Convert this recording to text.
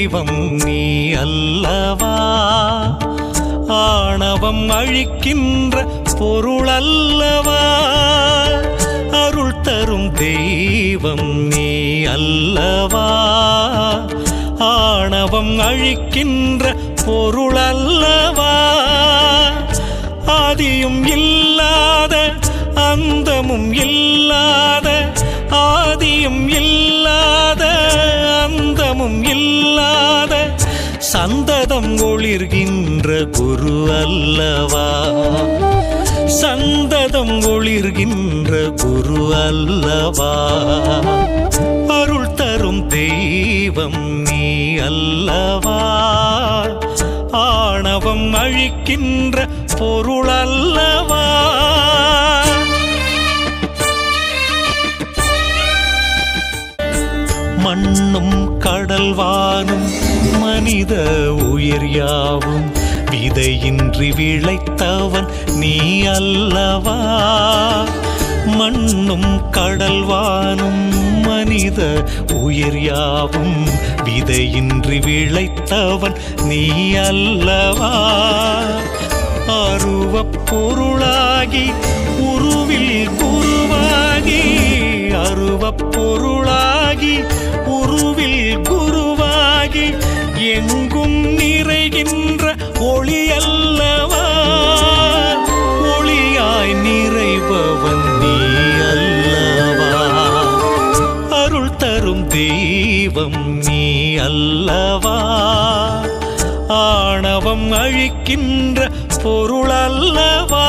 தெய்வம் நீ அல்லவா, ஆணவம் அழிக்கின்ற பொருள் அல்லவா, அருள் தரும் தெய்வம் நீ அல்லவா, ஆணவம் அழிக்கின்ற பொருள் அல்லவா, ஆதியும் இல்லாத அந்தமும் இல்லாத, ஆதியும் இல்லாத அந்தமும் இல்லாத, சந்ததம் ஒளிர்கின்ற குரு அல்லவா, சந்ததம் ஒளிர்கின்ற குரு அல்லவா, அருள் தரும் தெய்வம் நீ அல்லவா, ஆணவம் அழிக்கின்ற பொருள் அல்லவா. மண்ணும் கடல்வானும் மனித உயிர் யாவும் விதையின்றி விளைத்தவன் நீ அல்லவா, மண்ணும் கடல்வானும் மனித உயிர் யாவும் விதையின்றி விளைத்தவன் நீ அல்லவா, அருவப் பொருளாகி உருவில் குருவாகி, அருவப் பொருளாகி உருவில் குருவாகி, எங்கும் நிறைகின்ற ஒளி அல்லவா, ஒளியாய் நிறைபவன் நீ அல்லவா, அருள் தரும் தெய்வம் நீ அல்லவா, ஆணவம் அழிக்கின்ற பொருள் அல்லவா.